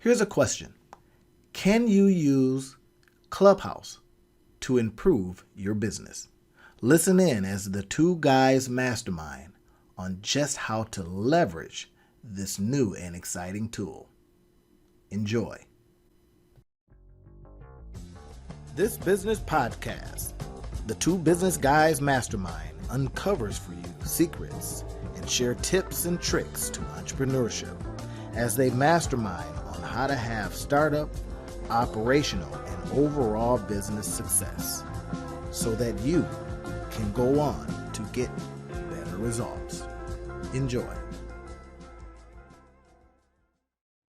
Here's a question. Can you use Clubhouse to improve your business? Listen in as the two guys mastermind on just how to leverage this new and exciting tool. Enjoy. This business podcast, the Two Business Guys Mastermind, uncovers for you secrets and share tips and tricks to entrepreneurship as they mastermind on how to have startup, operational, and overall business success so that you can go on to get better results. Enjoy.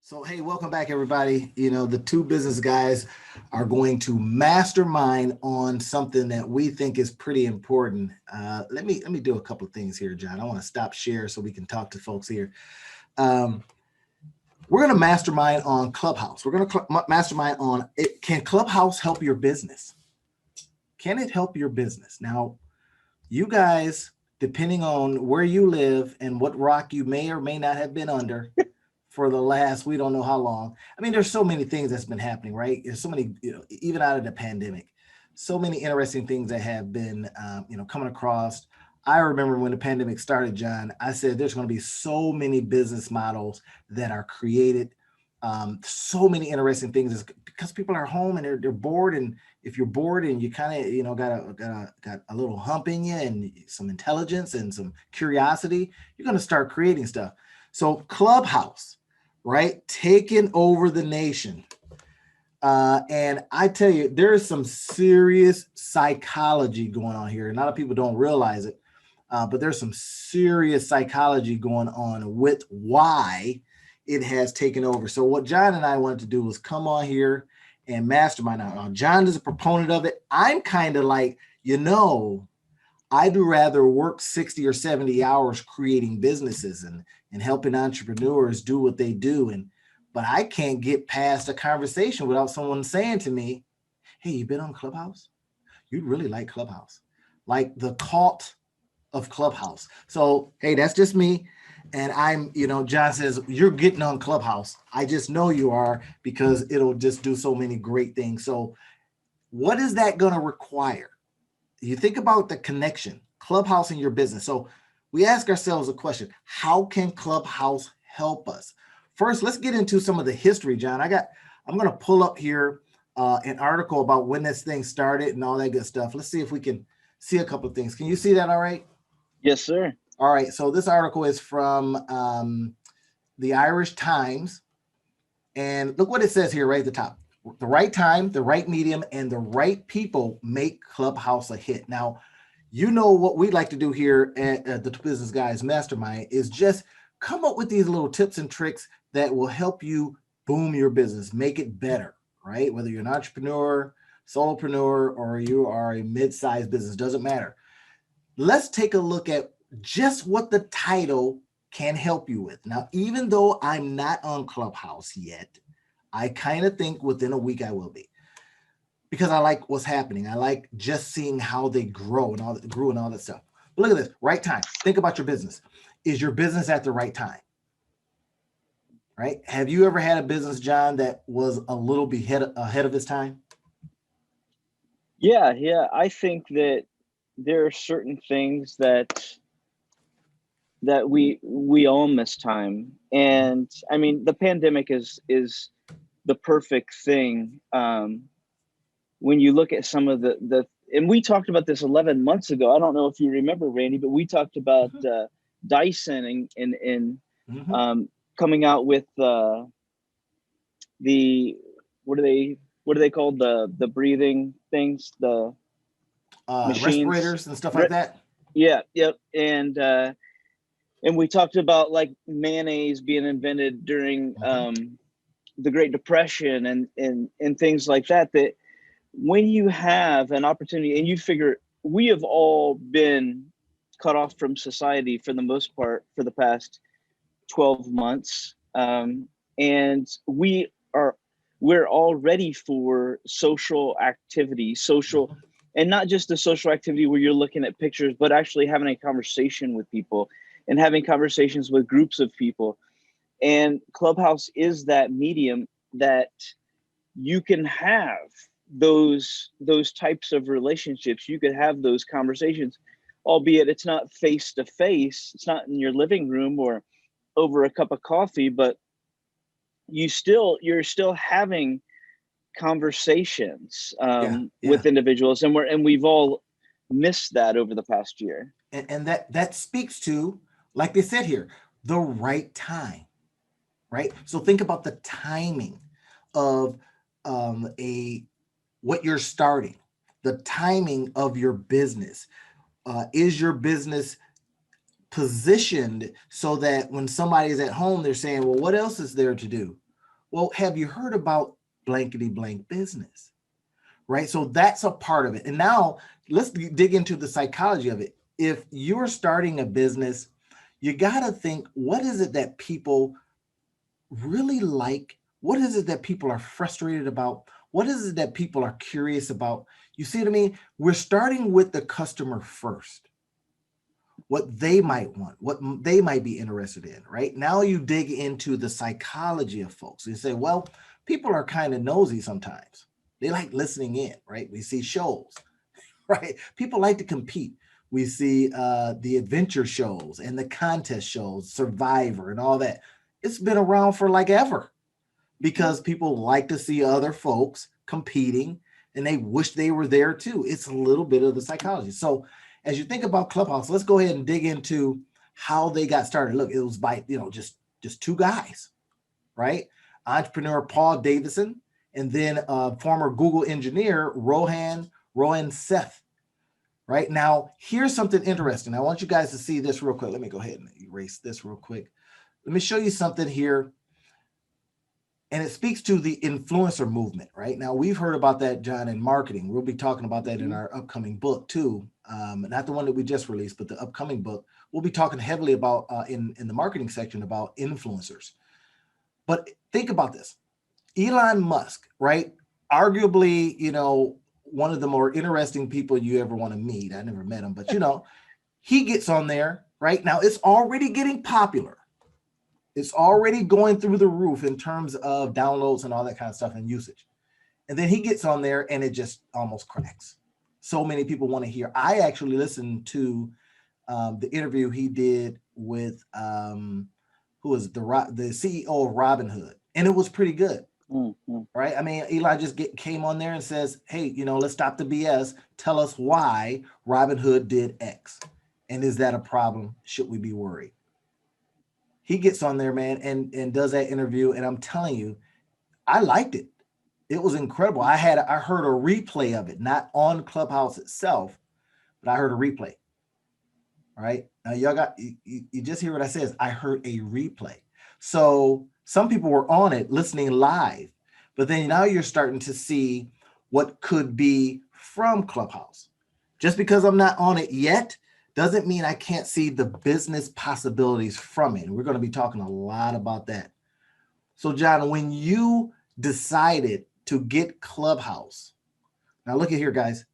So, hey, welcome back, everybody. The two business guys are going to mastermind on something that we think is pretty important. Let me do a couple of things here, John. I want to stop share so we can talk to folks here. We're going to mastermind on Clubhouse. We're going to mastermind on it. Can Clubhouse help your business? Can it help your business? Now, you guys, depending on where you live and what rock you may or may not have been under for the last, we don't know how long. I mean, there's so many things that's been happening, right? There's so many, even out of the pandemic, so many interesting things that have been, coming across. I remember when the pandemic started, John, I said, there's going to be so many business models that are created. So many interesting things because people are home and they're bored. And if you're bored and you kind of, got a little hump in you and some intelligence and some curiosity, you're going to start creating stuff. So Clubhouse, right? Taking over the nation. And I tell you, there is some serious psychology going on here. A lot of people don't realize it, but there's some serious psychology going on with why it has taken over. So what John and I wanted to do was come on here and mastermind. Now, John is a proponent of it. I'm kind of like, I'd rather work 60 or 70 hours creating businesses and helping entrepreneurs do what they do. But I can't get past a conversation without someone saying to me, hey, you been on Clubhouse? You'd really like Clubhouse. Like the cult of Clubhouse. So, hey, that's just me. And I'm, John says, you're getting on Clubhouse. I just know you are because it'll just do so many great things. So what is that going to require? You think about the connection, Clubhouse in your business. So we ask ourselves a question, how can Clubhouse help us? First, let's get into some of the history, John. I'm going to pull up here an article about when this thing started and all that good stuff. Let's see if we can see a couple of things. Can you see that all right? Yes, sir. All right. So this article is from the Irish Times. And look what it says here right at the top. The right time, the right medium, and the right people make Clubhouse a hit. Now, what we'd like to do here at the Business Guys Mastermind is just come up with these little tips and tricks that will help you boom your business, make it better, right? Whether you're an entrepreneur, solopreneur, or you are a mid-sized business, doesn't matter. Let's take a look at just what the title can help you with. Now, even though I'm not on Clubhouse yet, I kind of think within a week I will be, because I like what's happening. I like just seeing how they grew and all that stuff. But look at this, right time. Think about your business. Is your business at the right time? Right? Have you ever had a business, John, that was a little bit ahead of its time? Yeah. I think that there are certain things that we own this time. And I mean, the pandemic is the perfect thing. When you look at some of the and we talked about this 11 months ago. I don't know if you remember, Randy, but we talked about Dyson and coming out with the what are they called, the breathing things, the machines, respirators and stuff like that. Yeah. Yep. And we talked about like mayonnaise being invented during the Great Depression and things like that. That when you have an opportunity and you figure we have all been cut off from society for the most part for the past 12 months. And we're all ready for social activity, and not just the social activity where you're looking at pictures, but actually having a conversation with people and having conversations with groups of people. And Clubhouse is that medium. that you can have those types of relationships. You could have those conversations, albeit it's not face to face. It's not in your living room or over a cup of coffee, but you're still having conversations Yeah, yeah. with individuals, and we've all missed that over the past year. And that speaks to, like they said here, the right time, right? So think about the timing of a what you're starting, the timing of your business. Is your business positioned so that when somebody's at home, they're saying, well, what else is there to do? Well, have you heard about blankety blank business? Right. So that's a part of it. And now let's dig into the psychology of it. If you're starting a business, you got to think, what is it that people really like? What is it that people are frustrated about? What is it that people are curious about? You see what I mean? We're starting with the customer first, what they might want, what they might be interested in, right? Now you dig into the psychology of folks. You say, well, people are kind of nosy sometimes. They like listening in, right? We see shows, right? People like to compete. We see the adventure shows and the contest shows, Survivor and all that. It's been around for like ever because people like to see other folks competing and they wish they were there too. It's a little bit of the psychology. So as you think about Clubhouse, let's go ahead and dig into how they got started. Look, it was by, just two guys, right? Entrepreneur Paul Davison and then former Google engineer Rohan Seth. Right now, here's something interesting. I want you guys to see this real quick. Let me go ahead and erase this real quick. Let me show you something here. And it speaks to the influencer movement, right? Now, we've heard about that, John, in marketing. We'll be talking about that in our upcoming book, too. Not the one that we just released, but the upcoming book. We'll be talking heavily about, in the marketing section, about influencers. But think about this. Elon Musk, right? Arguably, one of the more interesting people you ever want to meet. I never met him, but, he gets on there, right? Now, it's already getting popular. It's already going through the roof in terms of downloads and all that kind of stuff and usage. And then he gets on there and it just almost cracks. So many people want to hear. I actually listened to the interview he did with who was the CEO of Robinhood, and it was pretty good. Mm-hmm. Right? I mean, Eli just came on there and says, "Hey, let's stop the BS. Tell us why Robinhood did X, and is that a problem? Should we be worried?" He gets on there, man, and does that interview, and I'm telling you, I liked it. It was incredible. I heard a replay of it, not on Clubhouse itself, but I heard a replay. All right. Now you just hear what I said. I heard a replay. So some people were on it listening live, but then now you're starting to see what could be from Clubhouse. Just because I'm not on it yet doesn't mean I can't see the business possibilities from it. And we're going to be talking a lot about that. So, John, when you decided to get Clubhouse, now look at here, guys.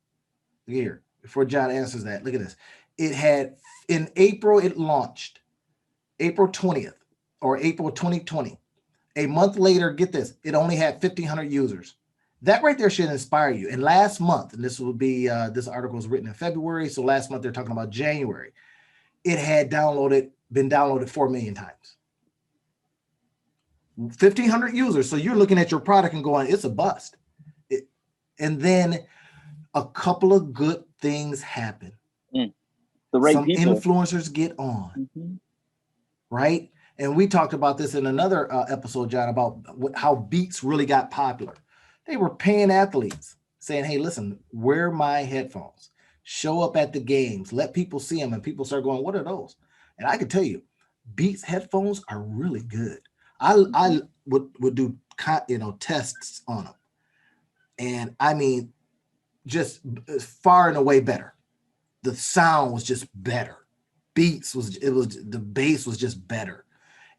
Look at here. Before John answers that, look at this. It had, in April, it launched, April 20th or April 2020. A month later, get this, it only had 1,500 users. That right there should inspire you. And last month, and this will be, this article was written in February, so last month they're talking about January, it had been downloaded 4 million times. 1,500 users. So you're looking at your product and going, it's a bust. And then a couple of good things happen. The right Some people. influencers get on, right? And we talked about this in another episode, John, about how beats really got popular. They were paying athletes saying, hey, listen, wear my headphones, show up at the games, let people see them. And people start going, what are those? And I can tell you, Beats headphones are really good. I would do tests on them, and I mean, just far and away better. The sound was just better. The bass was just better,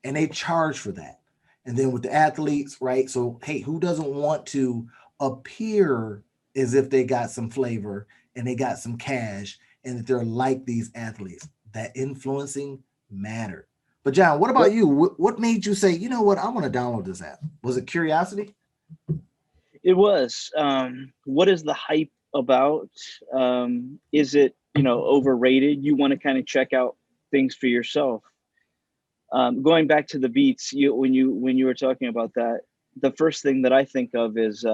and they charge for that. And then with the athletes, right? So hey, who doesn't want to appear as if they got some flavor and they got some cash and that they're like these athletes? That influencing mattered. But John, what about you? What made you say, you know what, I want to download this app? Was it curiosity? It was. What is the hype about? Is it, overrated? You want to kind of check out things for yourself. Going back to the beats, when you were talking about that, the first thing that I think of is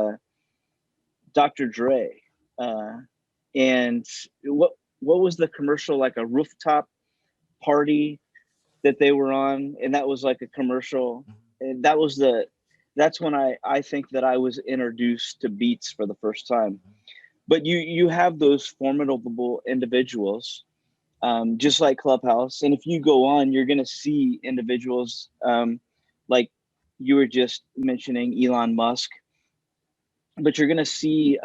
Dr. Dre. Uh, and what was the commercial, like a rooftop party that they were on, and that was like a commercial, and that's when I think that I was introduced to beats for the first time. But you have those formidable individuals, just like Clubhouse, and if you go on, you're going to see individuals, like you were just mentioning Elon Musk, but you're going to see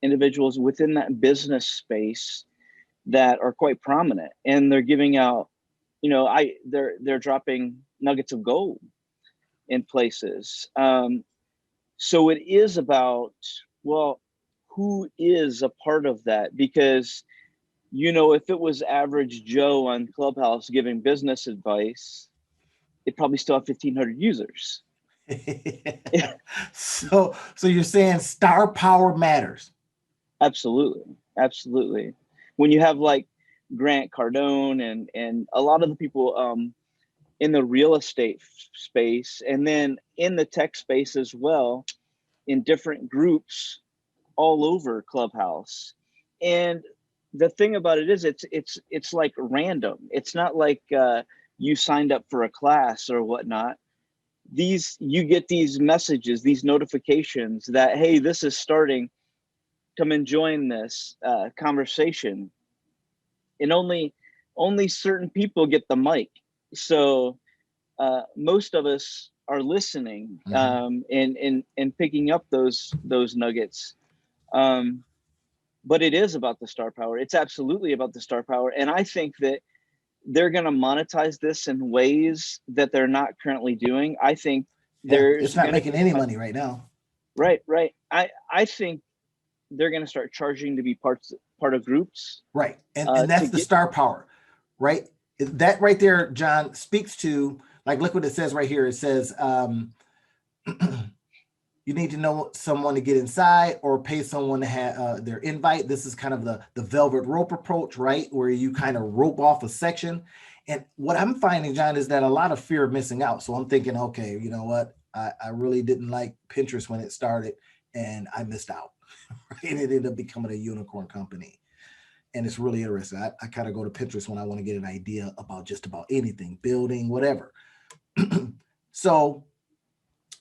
individuals within that business space that are quite prominent, and they're giving out, they're dropping nuggets of gold in places. So it is about, well, who is a part of that? Because, if it was average Joe on Clubhouse giving business advice, it probably still have 1,500 users. So you're saying star power matters. Absolutely. Absolutely. When you have like Grant Cardone and a lot of the people in the real estate space, and then in the tech space as well, in different groups all over Clubhouse. And the thing about it is it's like random. It's not like you signed up for a class or whatnot. You get these messages, these notifications that, hey, this is starting, come and join this conversation. And only certain people get the mic. So most of us are listening, and picking up those nuggets. But it is about the star power. It's absolutely about the star power. And I think that they're going to monetize this in ways that they're not currently doing. I think Yeah, there's it's not going to making any money right now. Right. I think they're going to start charging to be part of groups. Right. And that's the star power, right? That right there, John, speaks to, like, look what it says right here. It says, you need to know someone to get inside or pay someone to have their invite. This is kind of the velvet rope approach, right? Where you kind of rope off a section. And what I'm finding, John, is that a lot of fear of missing out. So I'm thinking, okay, you know what? I really didn't like Pinterest when it started and I missed out. And it ended up becoming a unicorn company. And it's really interesting. I kind of go to Pinterest when I want to get an idea about just about anything, building, whatever. So,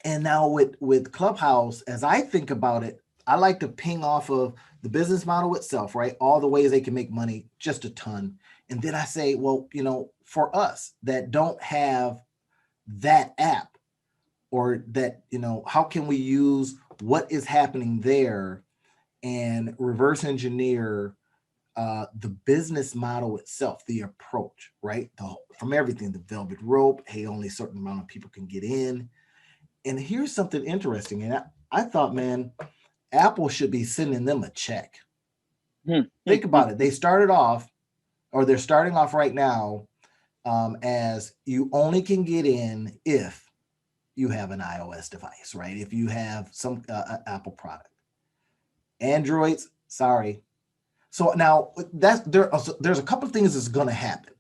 and now with Clubhouse, as I think about it, I like to ping off of the business model itself, right? All the ways they can make money, just a ton. And then I say, well, for us that don't have that app, or that, how can we use what is happening there and reverse engineer the business model itself, the approach, right? From everything, the velvet rope, hey, only a certain amount of people can get in. And here's something interesting. And I thought, man, Apple should be sending them a check. Think about it. They started off, or they're starting off right now, as you only can get in if you have an iOS device, right? If you have some Apple product. Androids, sorry. So now there's a couple of things that's going to happen,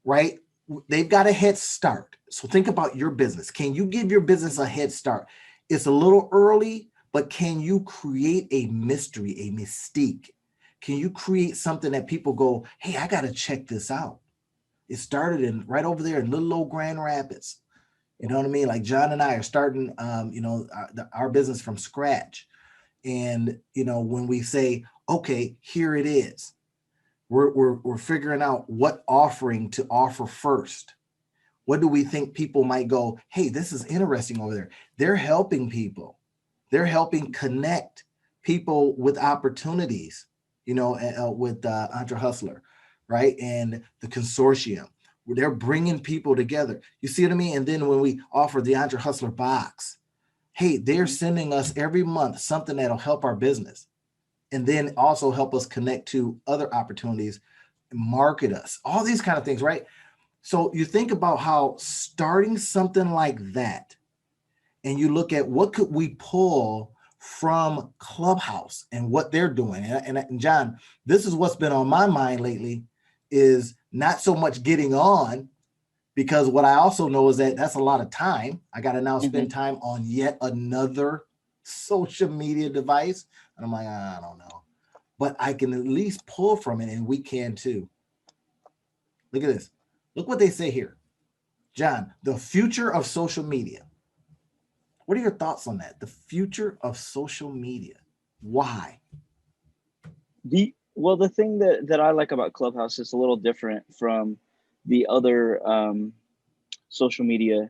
right? They've got a head start. So think about your business. Can you give your business a head start? It's a little early, but can you create a mystery, a mystique? Can you create something that people go, hey, I got to check this out? It started right over there in little old Grand Rapids. You know what I mean? Like John and I are starting, our business from scratch. And, when we say, okay, here it is, we're figuring out what offering to offer first. What do we think people might go, hey, this is interesting over there. They're helping people. They're helping connect people with opportunities, with Entre Hustler, right? And the consortium. They're bringing people together. You see what I mean? And then when we offer the Entre Hustler box, hey, they're sending us every month something that'll help our business. And then also help us connect to other opportunities, market us, all these kind of things, right? So you think about how starting something like that, and you look at what could we pull from Clubhouse and what they're doing. And John, this is what's been on my mind lately, is not so much getting on, because what I also know is that that's a lot of time. I got to now spend time on yet another social media device. And I'm like, I don't know. But I can at least pull from it, and we can too. Look at this. Look what they say here. John, the future of social media. What are your thoughts on that? The future of social media. Why? The thing that I like about Clubhouse is a little different from the other social media,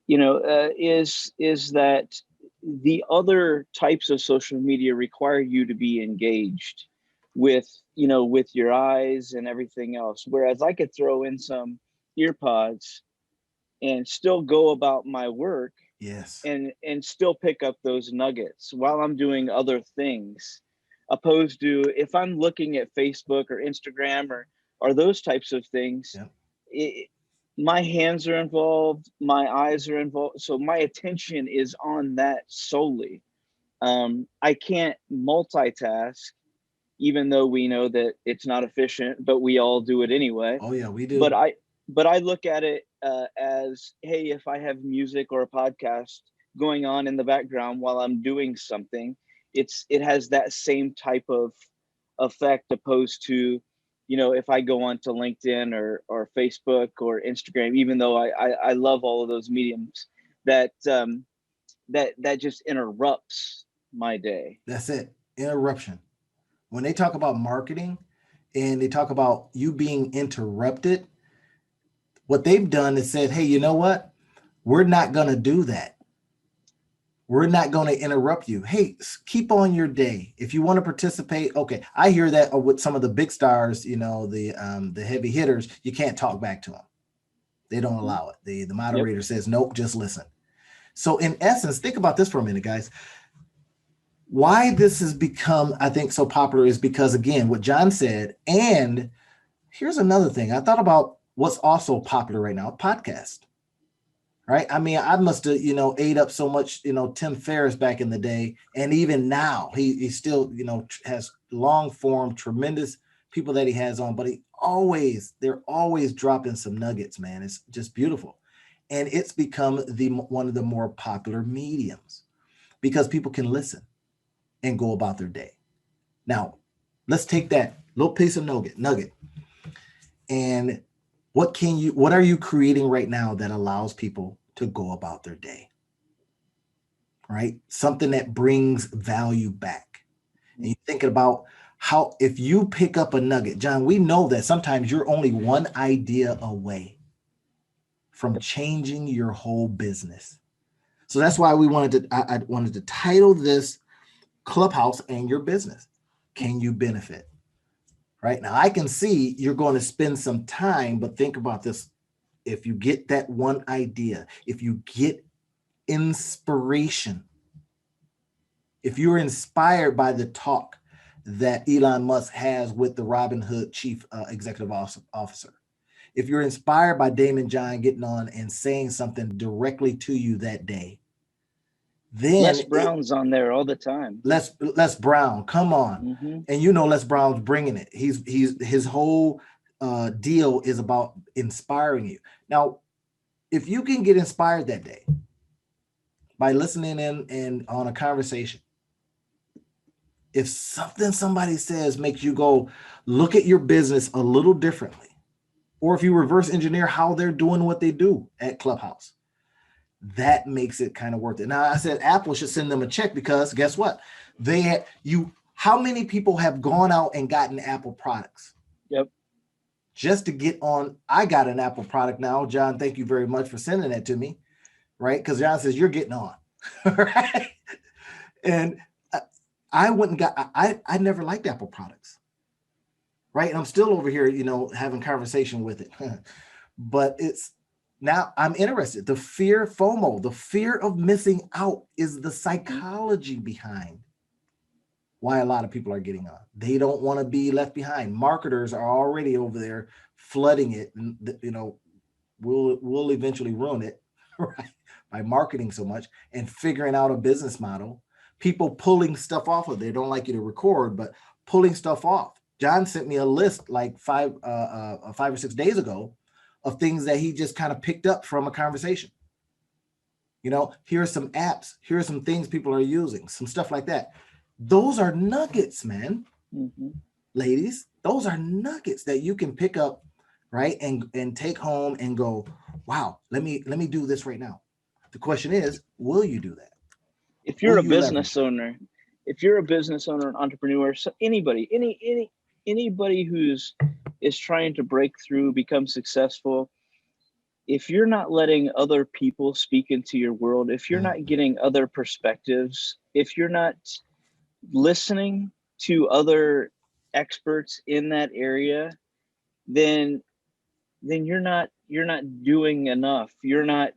is that the other types of social media require you to be engaged with, with your eyes and everything else. Whereas I could throw in some ear pods and still go about my work, Yes. and still pick up those nuggets while I'm doing other things, opposed to if I'm looking at Facebook or Instagram or those types of things. Yep. it, my hands are involved, my eyes are involved, so my attention is on that solely. I can't multitask, even though we know that it's not efficient, but we all do it anyway. Oh yeah, we But do. I look at it as, hey, if I have music or a podcast going on in the background while I'm doing something, it has that same type of effect, opposed to, if I go on to LinkedIn or Facebook or Instagram, even though I love all of those mediums, that that just interrupts my day. That's it. Interruption. When they talk about marketing and they talk about you being interrupted, what they've done is said, hey, you know what? We're not going to do that. We're not going to interrupt you. Hey, keep on your day. If you want to participate, okay. I hear that with some of the big stars, the heavy hitters, you can't talk back to them. They don't allow it. The Yep. moderator says, nope, just listen. So in essence, think about this for a minute, guys. Why this has become, I think, so popular is because, again, what John said. And here's another thing. I thought about what's also popular right now, podcast. Right. I mean, I must have, ate up so much, Tim Ferriss back in the day. And even now he still, has long form, tremendous people that he has on, but they're always dropping some nuggets, man. It's just beautiful. And it's become one of the more popular mediums because people can listen and go about their day. Now, let's take that little piece of nugget and what are you creating right now that allows people to go about their day? Right? Something that brings value back. And you're thinking about how, if you pick up a nugget, John, we know that sometimes you're only one idea away from changing your whole business. So that's why I wanted to title this Clubhouse and Your Business. Can you benefit? Right now, I can see you're going to spend some time, but think about this. If you get that one idea, if you get inspiration, if you're inspired by the talk that Elon Musk has with the Robinhood chief executive officer, if you're inspired by Damon John getting on and saying something directly to you that day, then Les Brown's on there all the time. Les Brown, come on. And Les Brown's bringing it. His whole deal is about inspiring you. Now, if you can get inspired that day by listening in and on a conversation, if something somebody says makes you go look at your business a little differently, or if you reverse engineer how they're doing what they do at Clubhouse, that makes it kind of worth it. Now, I said Apple should send them a check because guess what? How many people have gone out and gotten Apple products? Yep. Just to get on. I got an Apple product now. John, thank you very much for sending that to me. Right? Because John says you're getting on. Right? And I never liked Apple products. Right? And I'm still over here, having conversation with it. But now I'm interested. The fear, FOMO, the fear of missing out is the psychology behind why a lot of people are getting on. They don't want to be left behind. Marketers are already over there flooding it, and we'll eventually ruin it, right? By marketing so much and figuring out a business model. People pulling stuff off of. They don't like you to record, but pulling stuff off. John sent me a list like 5 or 6 days ago of things that he just kind of picked up from a conversation. Here are some apps. Here are some things people are using. Some stuff like that. Those are nuggets, man. Mm-hmm. Ladies, those are nuggets that you can pick up, right, and take home and go, wow, let me do this right now. The question is, will you do that? If you're a business owner, an entrepreneur, so anybody who's is trying to break through, become successful, if you're not letting other people speak into your world, if you're not getting other perspectives, if you're not listening to other experts in that area, then you're not doing enough. You're not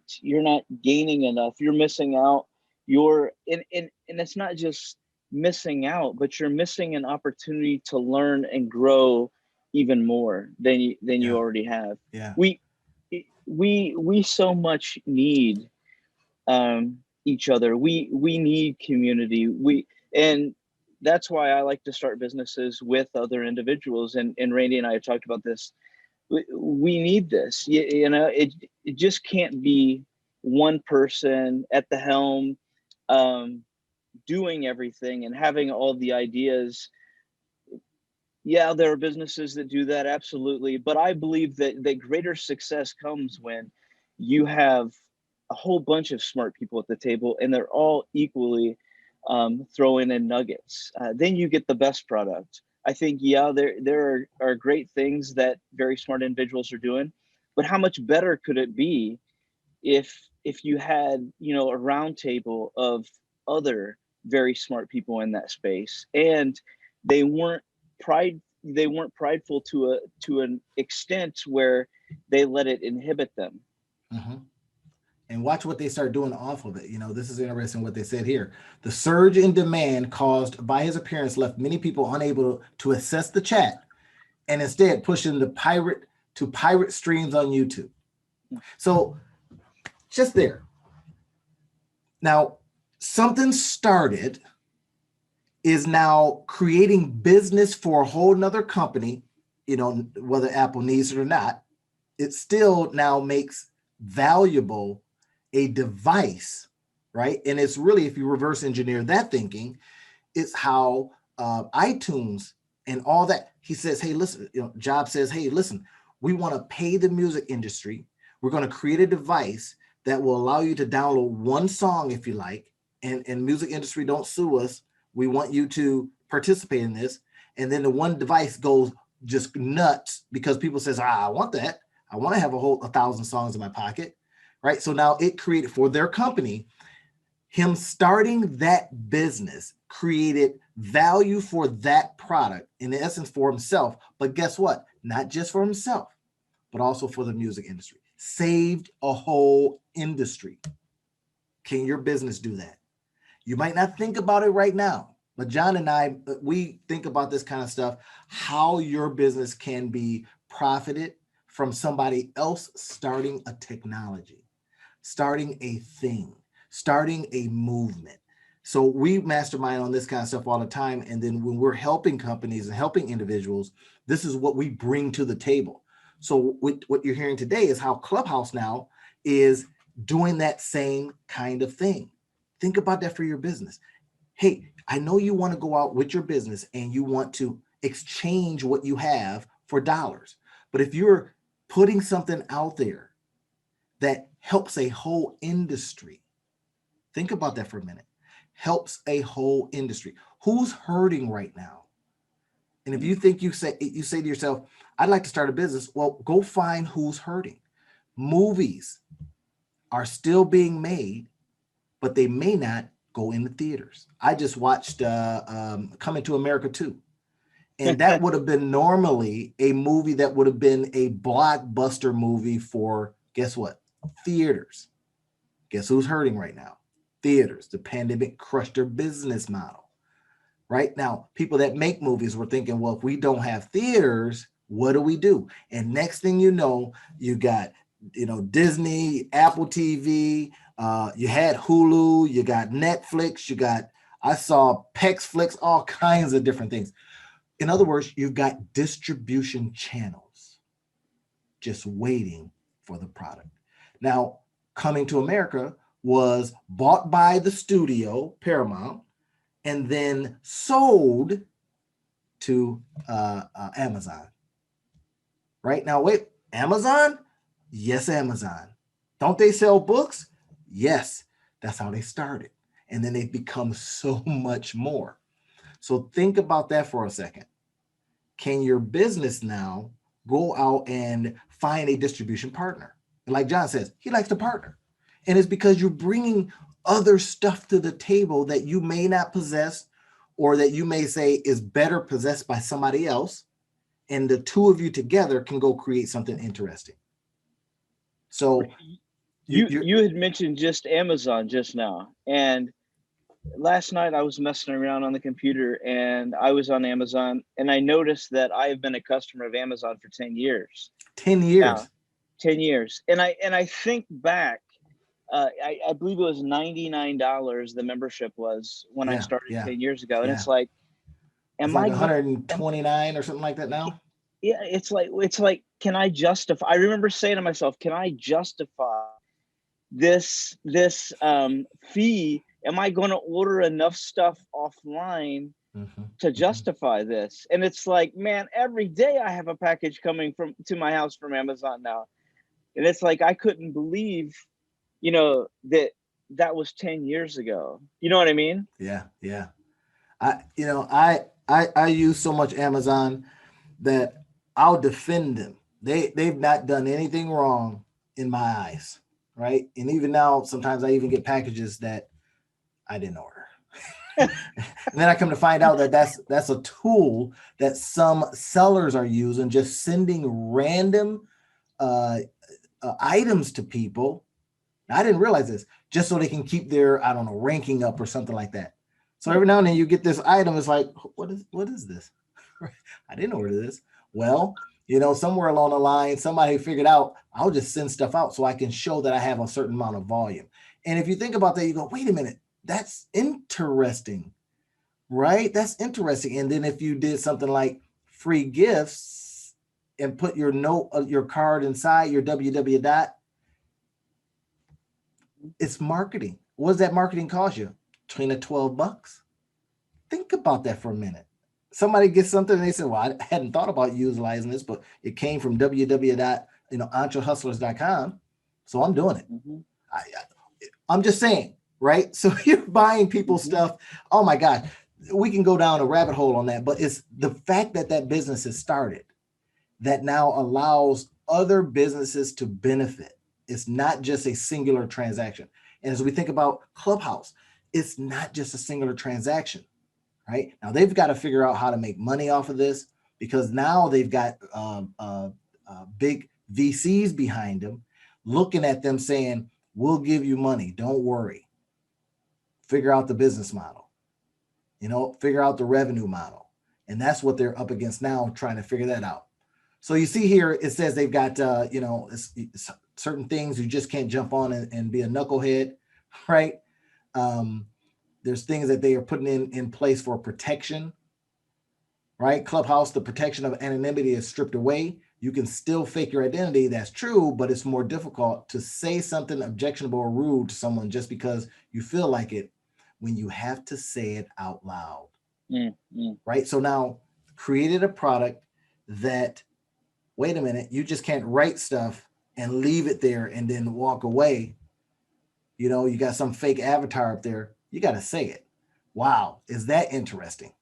gaining enough. You're missing out. And it's not just missing out, but you're missing an opportunity to learn and grow even more than you already have. Yeah. We so much need each other. We need community. And that's why I like to start businesses with other individuals. And Randy and I have talked about this. We need this. It just can't be one person at the helm doing everything and having all the ideas. Yeah, there are businesses that do that, absolutely. But I believe that greater success comes when you have a whole bunch of smart people at the table and they're all equally throwing in nuggets. Then you get the best product. I think, yeah, there are great things that very smart individuals are doing, but how much better could it be if you had, a round table of other very smart people in that space, and they weren't prideful to an extent where they let it inhibit them. Mm-hmm. And watch what they start doing off of it. This is interesting what they said here. The surge in demand caused by his appearance left many people unable to assess the chat and instead pushing the pirate streams on YouTube. So just there. Now, something started is now creating business for a whole nother company, whether Apple needs it or not. It still now makes valuable a device, right? And it's really, if you reverse engineer that thinking, it's how iTunes and all that. He says, hey, listen, Jobs says, hey, listen, we want to pay the music industry. We're going to create a device that will allow you to download one song if you like, and music industry, don't sue us. We want you to participate in this. And then the one device goes just nuts because people says, I want that. I want to have 1,000 songs in my pocket, right? So now it created for their company, him starting that business created value for that product, in essence for himself. But guess what? Not just for himself, but also for the music industry. Saved a whole industry. Can your business do that? You might not think about it right now, but John and I, we think about this kind of stuff, how your business can be profited from somebody else starting a technology, starting a thing, starting a movement. So we mastermind on this kind of stuff all the time. And then when we're helping companies and helping individuals, this is what we bring to the table. So what you're hearing today is how Clubhouse now is doing that same kind of thing. Think about that for your business. Hey, I know you want to go out with your business and you want to exchange what you have for dollars. But if you're putting something out there that helps a whole industry, think about that for a minute. Helps a whole industry. Who's hurting right now? And if you think you say to yourself, I'd like to start a business, well, go find who's hurting. Movies are still being made, but they may not go in the theaters. I just watched Coming to America 2. And that would have been normally a movie that would have been a blockbuster movie for, guess what? Theaters. Guess who's hurting right now? Theaters. The pandemic crushed their business model. right? Now, people that make movies were thinking, well, if we don't have theaters, what do we do? And next thing you know, you got, Disney, Apple TV, you had Hulu, you got Netflix, I saw Pexflix, all kinds of different things. In other words, you've got distribution channels just waiting for the product. Now, Coming to America was bought by the studio, Paramount, and then sold to Amazon. Right now, wait, Amazon? Yes, Amazon. Don't they sell books? Yes, that's how they started. And then they've become so much more. So think about that for a second. Can your business now go out and find a distribution partner? And like John says, he likes to partner. And it's because you're bringing other stuff to the table that you may not possess, or that you may say is better possessed by somebody else. And the two of you together can go create something interesting. So you had mentioned just Amazon just now. And last night I was messing around on the computer and I was on Amazon, and I noticed that I have been a customer of Amazon for 10 years. 10 years. Now, 10 years. And I think back, I believe it was $99 the membership was when I started 10 years ago. And it's like, it's like 129 or something like that now. Yeah, it's like, can I justify? I remember saying to myself, can I justify this fee? Am I going to order enough stuff offline to justify this? And it's like, man, every day I have a package coming to my house from Amazon now. And it's like, I couldn't believe, that was 10 years ago. You know what I mean? Yeah. I use so much Amazon that I'll defend them. They've not done anything wrong in my eyes, right? And even now, sometimes I even get packages that I didn't order. And then I come to find out that that's a tool that some sellers are using, just sending random items to people. I didn't realize this, just so they can keep their, I don't know, ranking up or something like that. So every now and then you get this item, it's like, what is this? I didn't order this. Well, somewhere along the line, somebody figured out, I'll just send stuff out so I can show that I have a certain amount of volume. And if you think about that, you go, wait a minute, that's interesting, right? That's interesting. And then if you did something like free gifts and put your your card inside your www. It's marketing. What does that marketing cost you? $10 to $12. Think about that for a minute. Somebody gets something and they say, well, I hadn't thought about utilizing this, but it came from www.entrehustlers.com. So I'm doing it. I'm just saying, right? So you're buying people's stuff. Oh my God, we can go down a rabbit hole on that, but it's the fact that business has started that now allows other businesses to benefit. It's not just a singular transaction. And as we think about Clubhouse, it's not just a singular transaction, right? Now they've got to figure out how to make money off of this, because now they've got big VCs behind them, looking at them saying, we'll give you money. Don't worry. Figure out the business model, figure out the revenue model. And that's what they're up against now, trying to figure that out. So you see here, it says they've got, it's certain things you just can't jump on and be a knucklehead, right? There's things that they are putting in place for protection, right? Clubhouse, the protection of anonymity is stripped away. You can still fake your identity. That's true, but it's more difficult to say something objectionable or rude to someone just because you feel like it when you have to say it out loud, right? So now created a product that, wait a minute, you just can't write stuff and leave it there and then walk away. You got some fake avatar up there. You got to say it. Wow, is that interesting?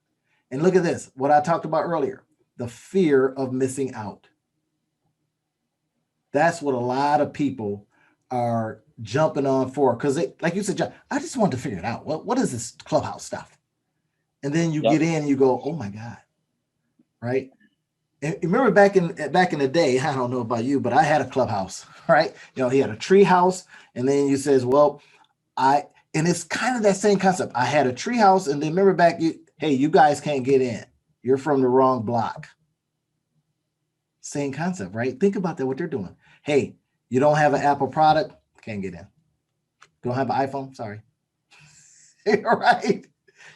And look at this, what I talked about earlier, the fear of missing out. That's what a lot of people are jumping on for, because like you said, John, I just want to figure it out. What is this Clubhouse stuff? And then you get in, you go, oh my God, right? And remember back in the day, I don't know about you, but I had a Clubhouse, right? He had a tree house, and then you says, well, and it's kind of that same concept. I had a tree house, and then remember back, hey, you guys can't get in. You're from the wrong block. Same concept, right? Think about that, what they're doing. Hey, you don't have an Apple product, can't get in. Don't have an iPhone, sorry. Right?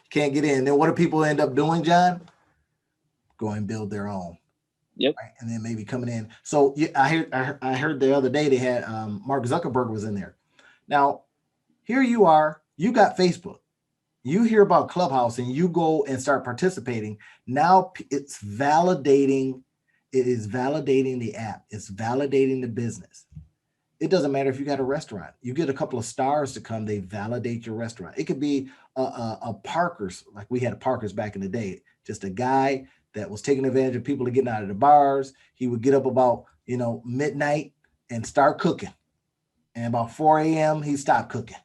Can't get in. Then what do people end up doing, John? Go and build their own. Yep. Right? And then maybe coming in. So yeah, I heard the other day they had Mark Zuckerberg was in there. Now, here you are, you got Facebook. You hear about Clubhouse and you go and start participating. Now it's validating. It is validating the app. It's validating the business. It doesn't matter if you got a restaurant. You get a couple of stars to come, they validate your restaurant. It could be a Parker's, like we had a Parker's back in the day, just a guy that was taking advantage of people getting out of the bars. He would get up about, midnight and start cooking. And about 4 a.m., he stopped cooking.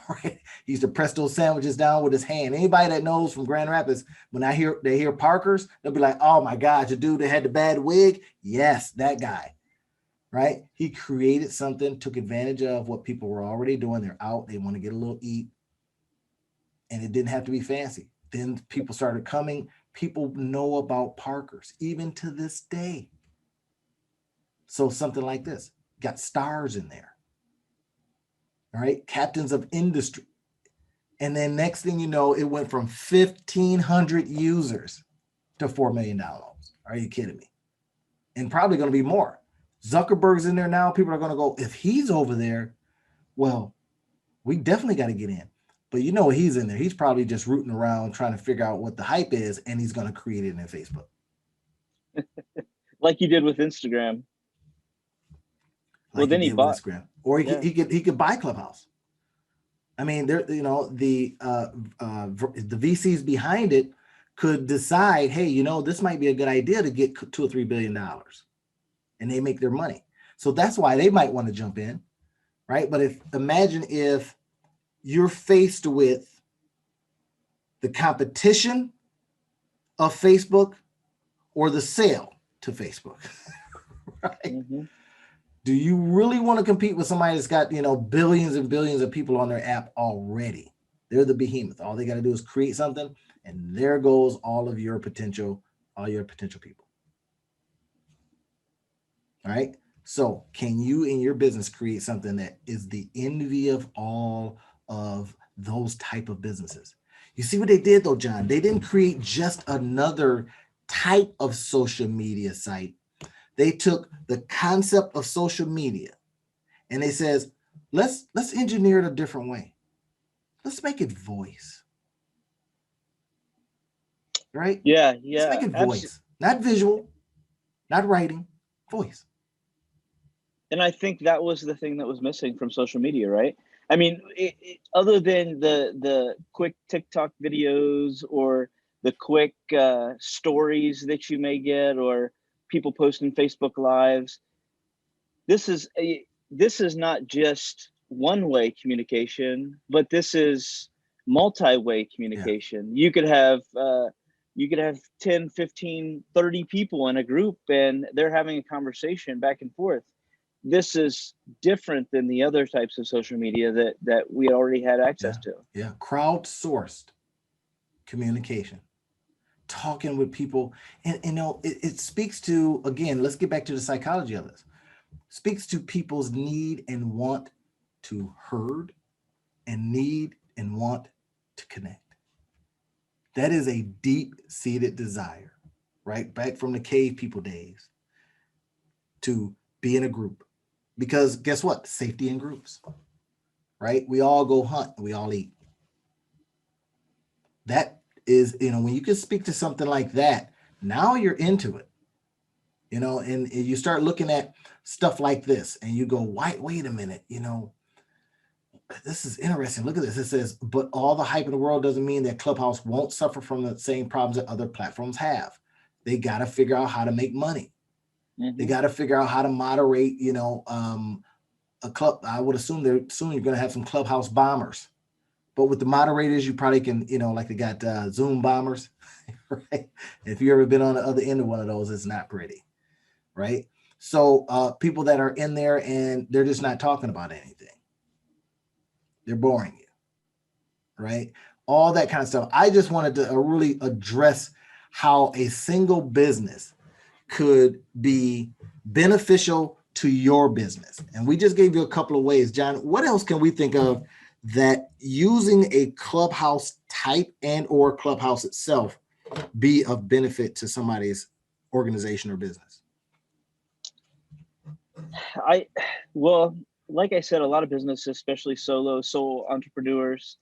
Right? He used to press those sandwiches down with his hand. Anybody that knows from Grand Rapids, when they hear Parker's, they'll be like, oh my God, the dude that had the bad wig. Yes, that guy. Right? He created something, took advantage of what people were already doing. They're out, they want to get a little eat. And it didn't have to be fancy. Then people started coming. People know about Parker's, even to this day. So something like this, got stars in there. All right, captains of industry. And then next thing you know, it went from 1,500 users to $4 million. Are you kidding me? And probably going to be more. Zuckerberg's in there now. People are going to go, if he's over there, well, we definitely got to get in. But you know what, he's in there. He's probably just rooting around trying to figure out what the hype is, and he's going to create it in Facebook. Like you did with Instagram. Like then he bought Instagram, or he could buy Clubhouse. I mean, there, the VCs behind it could decide, hey, this might be a good idea to get $2 or $3 billion, and they make their money. So that's why they might want to jump in, right? But imagine if you're faced with the competition of Facebook or the sale to Facebook, right? Mm-hmm. Do you really want to compete with somebody that's got, billions and billions of people on their app already? They're the behemoth. All they got to do is create something, and there goes all your potential people. All right. So can you in your business create something that is the envy of all of those type of businesses? You see what they did though, John? They didn't create just another type of social media site. They took the concept of social media and they says, let's engineer it a different way. Let's make it voice. Right? Yeah. Let's make it voice, not visual, not writing, voice. And I think that was the thing that was missing from social media, right? I mean, other than the quick TikTok videos or the quick stories that you may get, or people posting Facebook Lives, this is not just one-way communication, but this is multi-way communication. Yeah. You could have 10, 15, 30 people in a group, and they're having a conversation back and forth. This is different than the other types of social media that we already had access to. Yeah, crowdsourced communication, talking with people, and it speaks to, again, let's get back to the psychology of this. Speaks to people's need and want to heard, and need and want to connect. That is a deep-seated desire, right? Back from the cave people days, to be in a group. Because guess what? Safety in groups, right? We all go hunt, we all eat. That is, when you can speak to something like that, now you're into it, and you start looking at stuff like this and you go, wait a minute, this is interesting. Look at this. It says, but all the hype in the world doesn't mean that Clubhouse won't suffer from the same problems that other platforms have. They got to figure out how to make money. Mm-hmm. They got to figure out how to moderate, a club. I would assume soon you're going to have some Clubhouse bombers. But with the moderators, you probably can, like they got Zoom bombers, right? If you've ever been on the other end of one of those, it's not pretty, right? So people that are in there and they're just not talking about anything. They're boring you, right? all that kind of stuff. I just wanted to really address how a single business could be beneficial to your business. And we just gave you a couple of ways. John, what else can we think of that using a Clubhouse type and or Clubhouse itself be of benefit to somebody's organization or business? Well, like I said, a lot of businesses, especially sole entrepreneurs,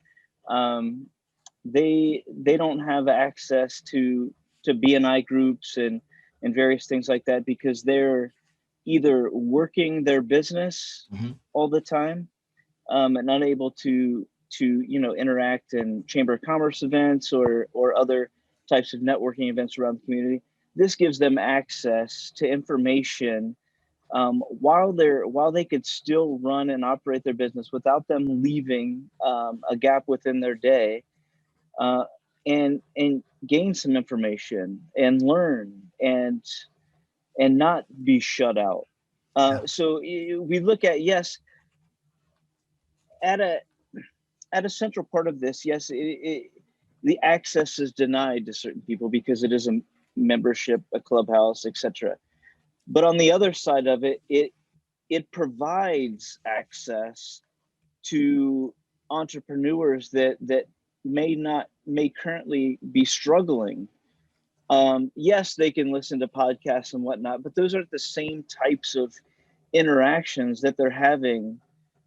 they don't have access to BNI groups and various things like that, because they're either working their business all the time, and unable to interact in chamber of commerce events or other types of networking events around the community. This gives them access to information, while they could still run and operate their business without them leaving a gap within their day, and gain some information and learn and not be shut out. So we look at, yes, at a central part of this, yes, the access is denied to certain people because it is a membership, a clubhouse, etc. But on the other side of it, it provides access to entrepreneurs that may currently be struggling. Yes, they can listen to podcasts and whatnot, but those aren't the same types of interactions that they're having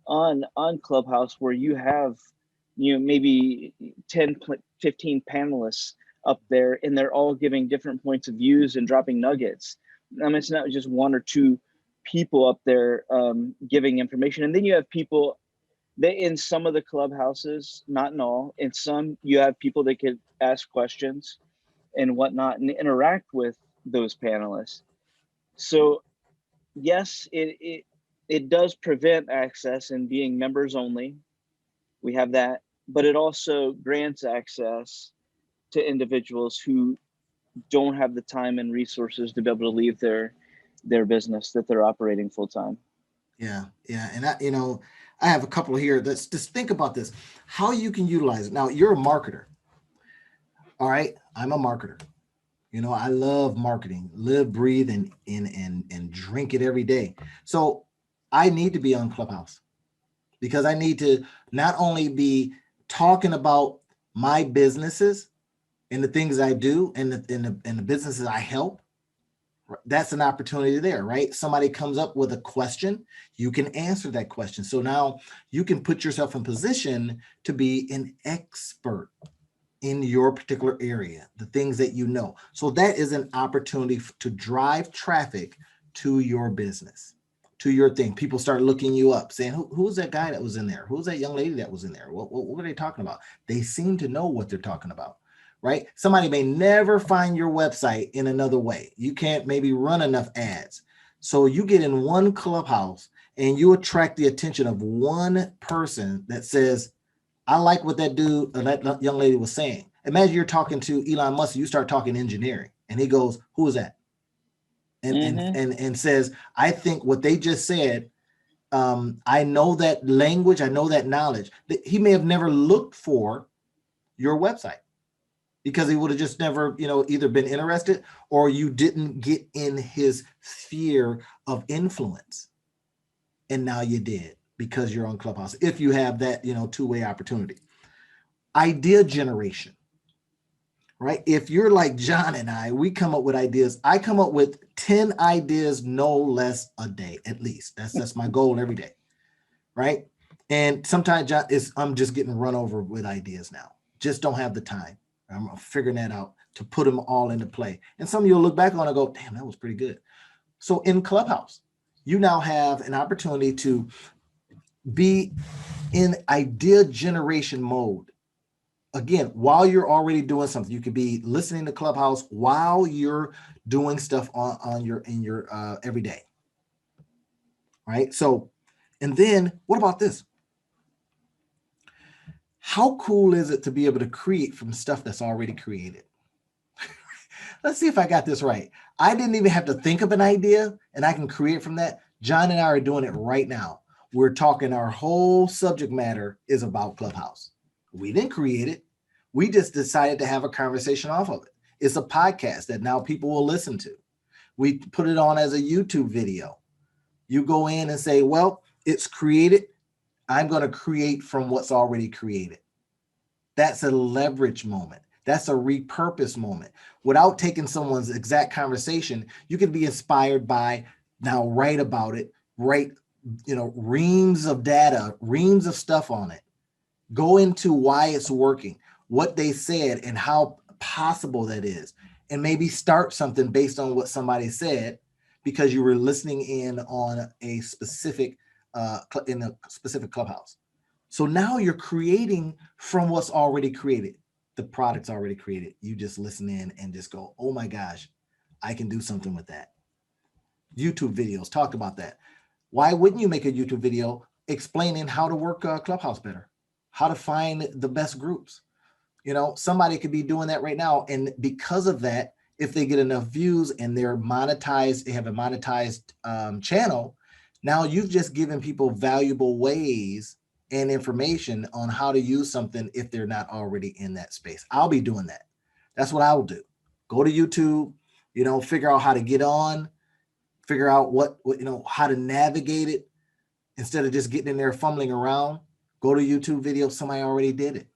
on Clubhouse, where you have maybe 10 15 panelists up there, and they're all giving different points of views and dropping nuggets. I mean, it's not just one or two people up there giving information. And then you have people that in some of the clubhouses, not in all, in some you have people that could ask questions and whatnot and interact with those panelists. So yes, it does prevent access and being members only. We have that, but it also grants access to individuals who don't have the time and resources to be able to leave their business that they're operating full time. Yeah. And I have a couple here. Let's just think about this, how you can utilize it. Now, you're a marketer. All right. I'm a marketer. I love marketing, live, breathe, and drink it every day. So I need to be on Clubhouse because I need to not only be talking about my businesses and the things I do and the businesses I help. That's an opportunity there, right? Somebody comes up with a question, you can answer that question. So now you can put yourself in position to be an expert in your particular area, the things that you know. So that is an opportunity to drive traffic to your business, to your thing. People start looking you up, saying, who's that guy that was in there? Who's that young lady that was in there? What are they talking about? They seem to know what they're talking about, right? Somebody may never find your website in another way. You can't maybe run enough ads. So you get in one clubhouse and you attract the attention of one person that says, I like what that dude or that young lady was saying. Imagine you're talking to Elon Musk, you start talking engineering, and he goes, who is that? And says, I think what they just said, I know that language, I know that knowledge. He may have never looked for your website because he would have just never, either been interested or you didn't get in his sphere of influence. And now you did because you're on Clubhouse. If you have that, two-way opportunity. Idea generation, right? If you're like John and I, we come up with ideas. I come up with 10 ideas, no less a day, at least. That's my goal every day, right? And sometimes John, I'm just getting run over with ideas now. Just don't have the time. I'm figuring that out to put them all into play. And some of you'll look back on and go, damn, that was pretty good. So in Clubhouse, you now have an opportunity to be in idea generation mode. Again, while you're already doing something, you could be listening to Clubhouse while you're doing stuff in your everyday. Right. So, and then what about this? How cool is it to be able to create from stuff that's already created? Let's see if I got this right. I didn't even have to think of an idea and I can create from that. John and I are doing it right now. We're talking, our whole subject matter is about Clubhouse. We didn't create it. We just decided to have a conversation off of it. It's a podcast that now people will listen to. We put it on as a YouTube video. You go in and say, well, it's created. I'm going to create from what's already created. That's a leverage moment. That's a repurpose moment. Without taking someone's exact conversation, you can be inspired by, now write about it, write, reams of data, reams of stuff on it. Go into why it's working, what they said, and how possible that is. And maybe start something based on what somebody said because you were listening in on a specific, in a specific clubhouse. So now you're creating from what's already created. The product's already created. You just listen in and just go, oh my gosh, I can do something with that. YouTube videos, talk about that. Why wouldn't you make a YouTube video explaining how to work Clubhouse better, how to find the best groups? Somebody could be doing that right now. And because of that, if they get enough views and they're monetized, they have a monetized channel, now you've just given people valuable ways and information on how to use something if they're not already in that space. I'll be doing that. That's what I will do. Go to YouTube, figure out how to get on, figure out what how to navigate it instead of just getting in there fumbling around. Go to YouTube video. Somebody already did it.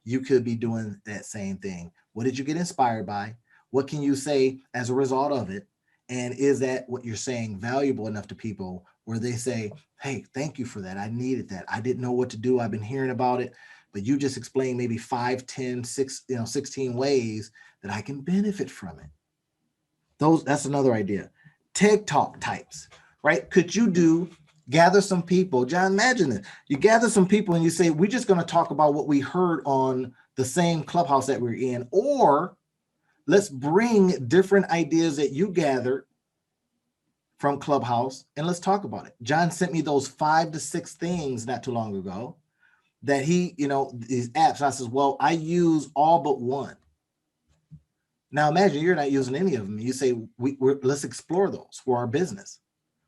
You could be doing that same thing. What did you get inspired by? What can you say as a result of it? And is that what you're saying valuable enough to people where they say, hey, thank you for that. I needed that. I didn't know what to do. I've been hearing about it, but you just explained maybe 5, 10, 6, 16 ways that I can benefit from it. That's another idea. TikTok types, right? Could you gather some people? John, imagine it. You gather some people and you say, we're just going to talk about what we heard on the same clubhouse that we're in, or let's bring different ideas that you gathered from Clubhouse and let's talk about it. John sent me those 5 to 6 things not too long ago that he, these apps. I says, well, I use all but one. Now imagine you're not using any of them. You say, let's explore those for our business.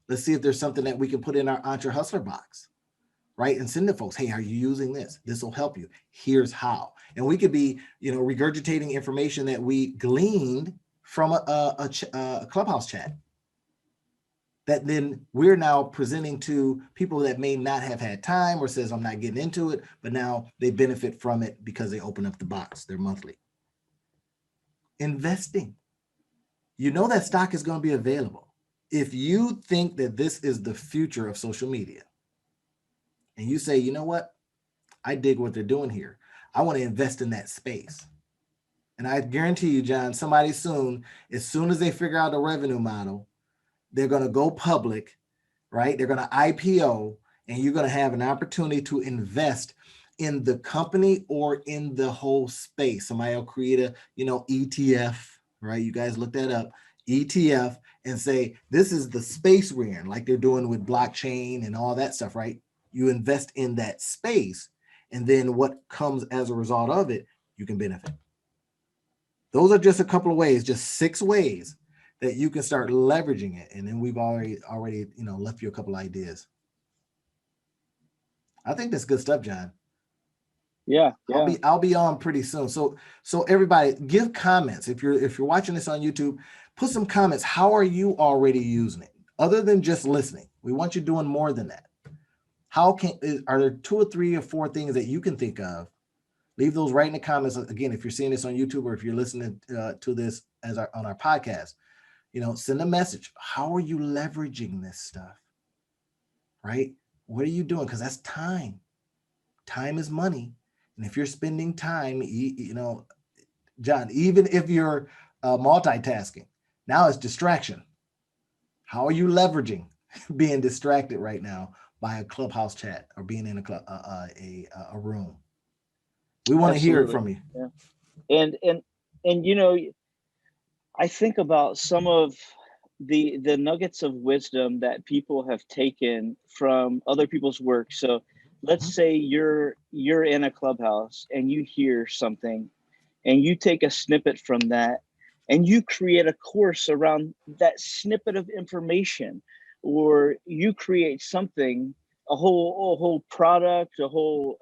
Let's see if there's something that we can put in our Entre Hustler box, right? And send to folks, hey, are you using this? This will help you. Here's how. And we could be, regurgitating information that we gleaned from a Clubhouse chat that then we're now presenting to people that may not have had time or says, I'm not getting into it, but now they benefit from it because they open up the box, they're monthly. Investing. That stock is going to be available. If you think that this is the future of social media and you say, you know what, I dig what they're doing here. I want to invest in that space. And I guarantee you, John, somebody soon, as soon as they figure out the revenue model, they're going to go public, right? They're going to IPO, and you're going to have an opportunity to invest in the company or in the whole space. Somebody will create a, ETF, right? You guys look that up, ETF, and say, this is the space we're in, like they're doing with blockchain and all that stuff, right? You invest in that space, and then what comes as a result of it, you can benefit. Those are just a couple of ways, just 6 ways that you can start leveraging it. And then we've already, left you a couple ideas. I think that's good stuff, John. Yeah. I'll be on pretty soon. So everybody, give comments. If you're watching this on YouTube, put some comments. How are you already using it? Other than just listening, we want you doing more than that. Are there 2 or 3 or 4 things that you can think of? Leave those right in the comments. Again, if you're seeing this on YouTube or if you're listening to this on our podcast, send a message. How are you leveraging this stuff? Right? What are you doing? Because that's time. Time is money. And if you're spending time, John, even if you're multitasking, now it's distraction. How are you leveraging being distracted right now by a Clubhouse chat or being in a room? We want to hear it from you. Yeah. And I think about some of the nuggets of wisdom that people have taken from other people's work. So let's say you're in a clubhouse and you hear something and you take a snippet from that and you create a course around that snippet of information, or you create something, a whole product, a whole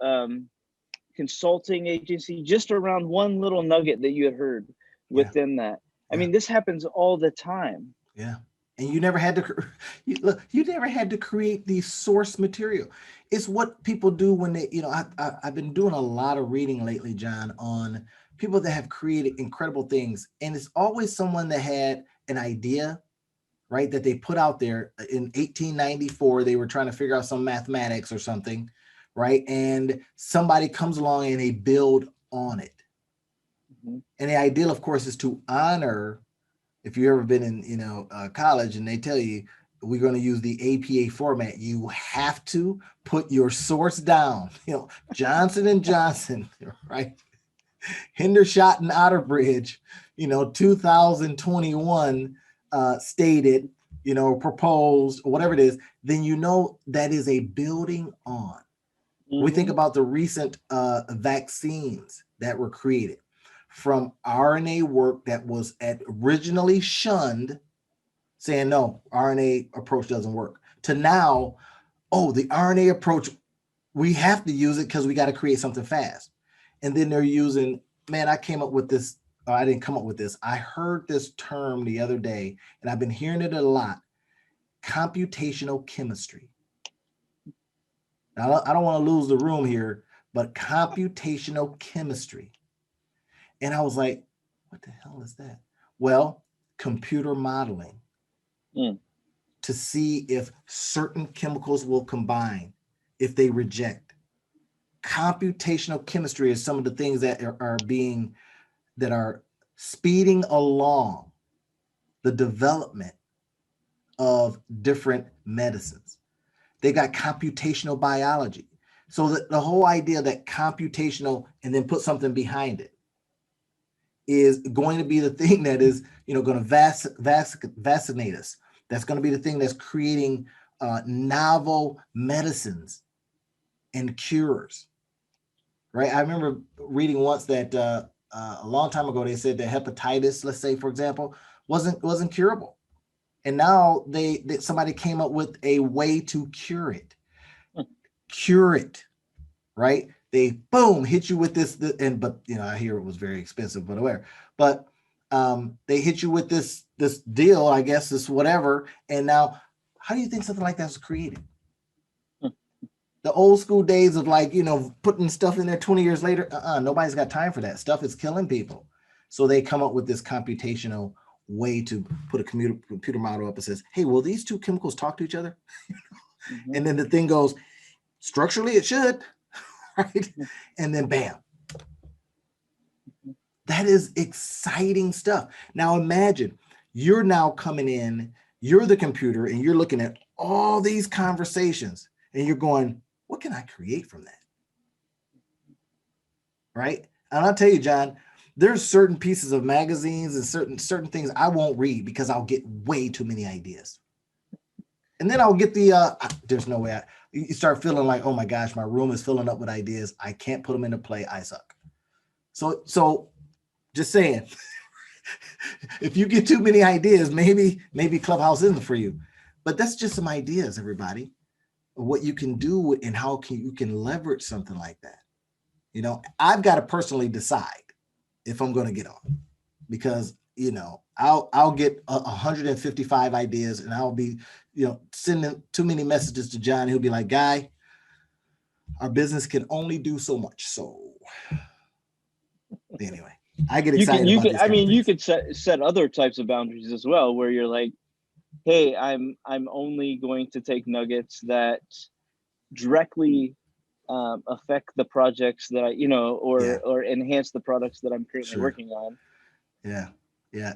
consulting agency just around one little nugget that you had heard within that. I mean, this happens all the time. Yeah. And you never had to, you never had to create the source material. It's what people do when they, I've been doing a lot of reading lately, John, on people that have created incredible things. And it's always someone that had an idea, right, that they put out there in 1894. They were trying to figure out some mathematics or something, right? And somebody comes along and they build on it. Mm-hmm. And the ideal, of course, is to honor. If you've ever been in, college and they tell you we're going to use the APA format, you have to put your source down. Johnson and Johnson, right? Hendershot and Otterbridge, 2021 stated, proposed, or whatever it is. Then that is a building on. Mm-hmm. We think about the recent vaccines that were created from RNA work that was originally shunned, saying, no, RNA approach doesn't work, to now, the RNA approach, we have to use it because we got to create something fast. And then they're using, I came up with this, I didn't come up with this. I heard this term the other day, and I've been hearing it a lot, computational chemistry. Now, I don't want to lose the room here, but computational chemistry. And I was like, what the hell is that? Well, computer modeling to see if certain chemicals will combine, if they reject. Computational chemistry is some of the things that are speeding along the development of different medicines. They got computational biology. So the whole idea that computational and then put something behind it is going to be the thing that is, going to vaccinate us. That's going to be the thing that's creating novel medicines and cures, right? I remember reading once that a long time ago, they said that hepatitis, let's say, for example, wasn't curable. And now somebody came up with a way to cure it. Right? They boom hit you with this, but I hear it was very expensive, but whatever. But they hit you with this deal, I guess, this whatever. And now, how do you think something like that was created? The old school days of putting stuff in there 20 years later, nobody's got time for that. Stuff is killing people. So they come up with this computational way to put a computer model up and says, hey, will these two chemicals talk to each other? Mm-hmm. And then the thing goes, structurally it should. Right? And then bam. That is exciting stuff. Now imagine you're now coming in, you're the computer, and you're looking at all these conversations and you're going, what can I create from that? Right? And I'll tell you, John, there's certain pieces of magazines and certain things I won't read because I'll get way too many ideas. And then I'll get there's no way you start feeling like, oh my gosh, my room is filling up with ideas. I can't put them into play. I suck. So just saying, if you get too many ideas, maybe Clubhouse isn't for you. But that's just some ideas, everybody, of what you can do and how you can leverage something like that. I've got to personally decide if I'm going to get on, because I'll get 155 ideas and I'll be sending too many messages to John. He'll be like, guy, our business can only do so much. So anyway, I get excited. You could set other types of boundaries as well, where you're like, hey, I'm only going to take nuggets that directly affect the projects that or enhance the products that I'm currently working on. Yeah.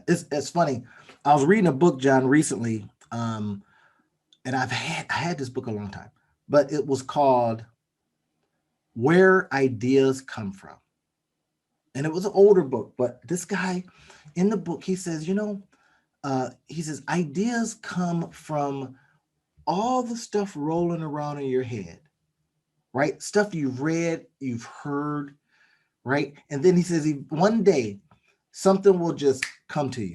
It's funny. I was reading a book, John, recently, and I had this book a long time, but it was called Where Ideas Come From. And it was an older book, but this guy in the book, he says, ideas come from all the stuff rolling around in your head, right? Stuff you've read, you've heard, right? And then he says, one day something will just come to you,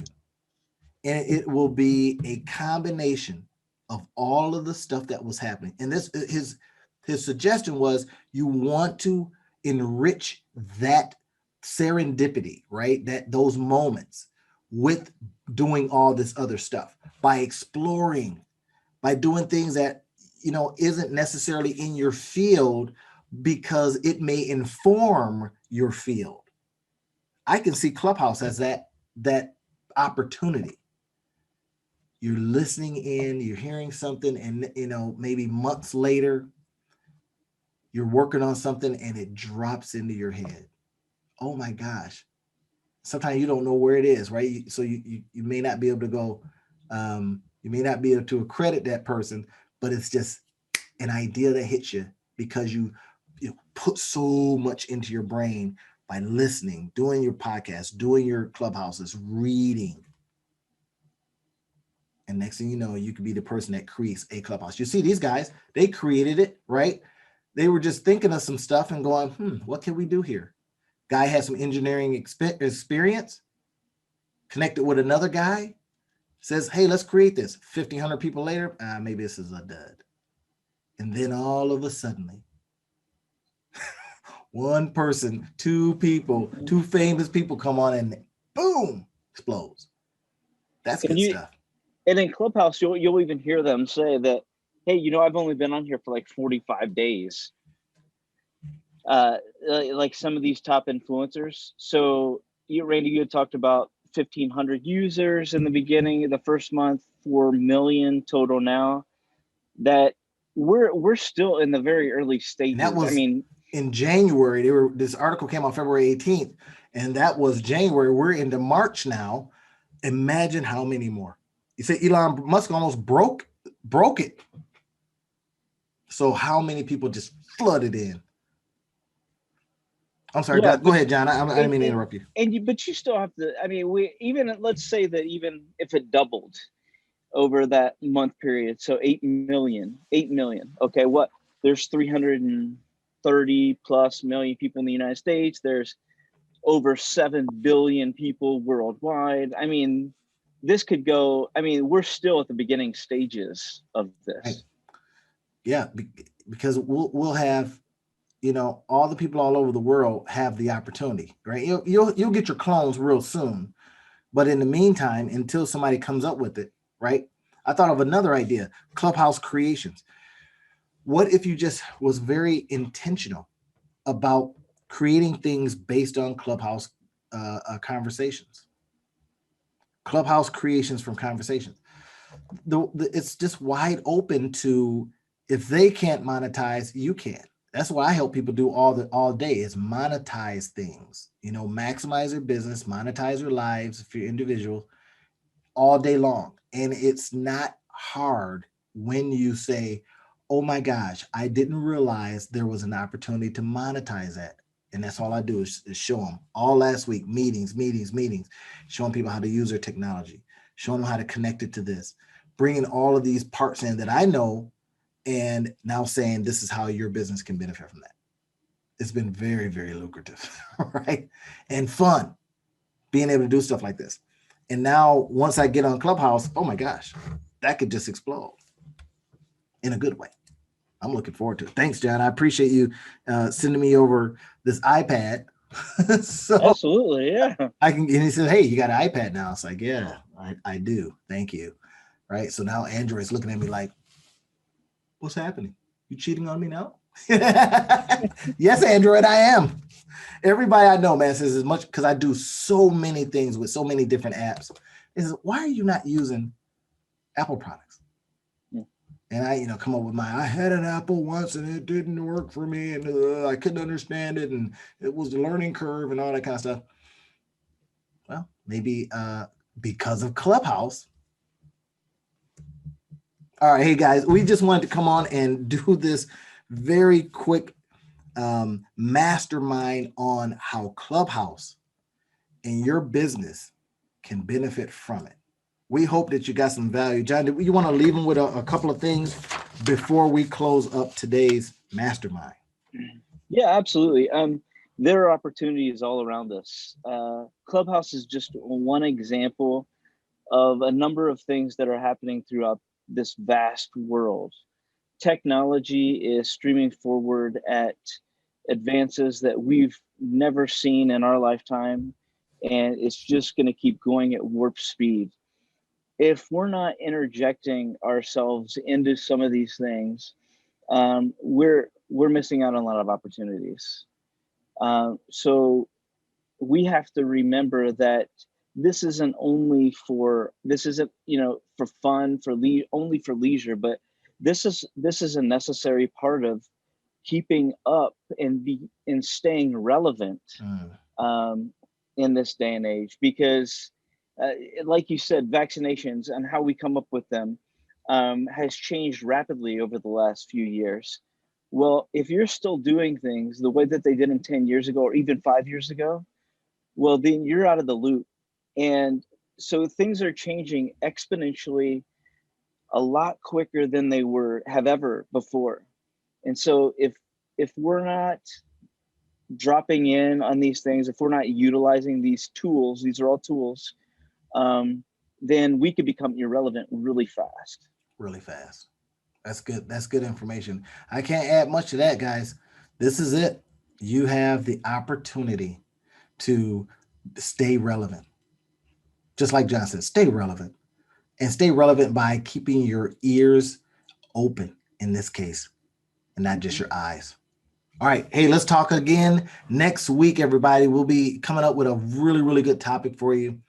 and it will be a combination of all of the stuff that was happening. And his suggestion was, you want to enrich that serendipity, right? Those moments with doing all this other stuff by exploring, by doing things that, isn't necessarily in your field because it may inform your field. I can see Clubhouse as that opportunity. You're listening in, you're hearing something, and maybe months later, you're working on something and it drops into your head. Oh my gosh. Sometimes you don't know where it is, right? So you may not be able to go, you may not be able to accredit that person, but it's just an idea that hits you because you put so much into your brain by listening, doing your podcast, doing your clubhouses, reading. And next thing you know, you could be the person that creates a clubhouse. You see, these guys, they created it, right? They were just thinking of some stuff and going, what can we do here? Guy has some engineering experience, connected with another guy, says, hey, let's create this. 1,500 people later, maybe this is a dud. And then all of a sudden, one person, two people, two famous people come on and boom, explodes. That's good stuff. And in Clubhouse, you'll even hear them say that, hey, I've only been on here for like 45 days. Like some of these top influencers. So Randy, you had talked about 1,500 users in the beginning of the first month, 4 million total now. That we're still in the very early stages. And that was, in January. This article came out February 18th, and that was January. We're into March now. Imagine how many more. You say Elon Musk almost broke it. So how many people just flooded in? I'm sorry. Go ahead, John. I didn't mean to interrupt you. But you still have to. Let's say that even if it doubled over that month period, so 8 million. Okay, there's 330 plus million people in the United States. There's over 7 billion people worldwide. This could go. We're still at the beginning stages of this. Right. Yeah, because we'll have, all the people all over the world have the opportunity, right? You'll get your clones real soon, but in the meantime, until somebody comes up with it, right? I thought of another idea: Clubhouse Creations. What if you just was very intentional about creating things based on Clubhouse conversations? Clubhouse Creations from conversations. It's just wide open to, if they can't monetize, you can. That's what I help people do all day is monetize things, maximize their business, monetize their lives if you're individual all day long. And it's not hard when you say, oh my gosh, I didn't realize there was an opportunity to monetize that. And that's all I do is show them. All last week, meetings, showing people how to use their technology, showing them how to connect it to this, bringing all of these parts in that I know, and now saying this is how your business can benefit from that. It's been very, very lucrative, right? And fun being able to do stuff like this. And now once I get on Clubhouse, oh my gosh, that could just explode in a good way. I'm looking forward to it. Thanks, John. I appreciate you sending me over this iPad. So absolutely, yeah. And he said, hey, you got an iPad now. It's like, yeah, I do. Thank you. Right. So now Android's looking at me like, what's happening? You cheating on me now? Yes, Android, I am. Everybody I know, man, says as much, because I do so many things with so many different apps. Is why are you not using Apple products? And I, come up with I had an Apple once and it didn't work for me, and I couldn't understand it, and it was the learning curve and all that kind of stuff. Well, maybe because of Clubhouse. All right, hey guys, we just wanted to come on and do this very quick mastermind on how Clubhouse and your business can benefit from it. We hope that you got some value. John, do you want to leave them with a couple of things before we close up today's mastermind? Yeah, absolutely. There are opportunities all around us. Clubhouse is just one example of a number of things that are happening throughout this vast world. Technology is streaming forward at advances that we've never seen in our lifetime, and it's just going to keep going at warp speed. If we're not interjecting ourselves into some of these things, we're missing out on a lot of opportunities. So we have to remember that this isn't for fun, only for leisure, but this is a necessary part of keeping up and staying relevant in this day and age, because like you said, vaccinations and how we come up with them has changed rapidly over the last few years. Well, if you're still doing things the way that they did them 10 years ago or even 5 years ago, well, then you're out of the loop. And so things are changing exponentially a lot quicker than they have ever before. And so if we're not dropping in on these things, if we're not utilizing these tools, these are all tools, then we could become irrelevant really fast. Really fast. That's good. That's good information. I can't add much to that, guys. This is it. You have the opportunity to stay relevant. Just like John said, stay relevant, and stay relevant by keeping your ears open in this case, and not just your eyes. All right. Hey, let's talk again next week, everybody. We'll be coming up with a really, really good topic for you.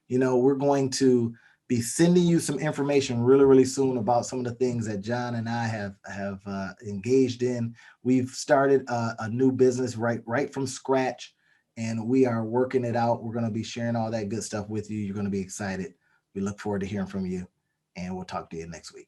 We're going to be sending you some information really, really soon about some of the things that John and I have engaged in. We've started a new business right from scratch, and we are working it out. We're going to be sharing all that good stuff with you. You're going to be excited. We look forward to hearing from you, and we'll talk to you next week.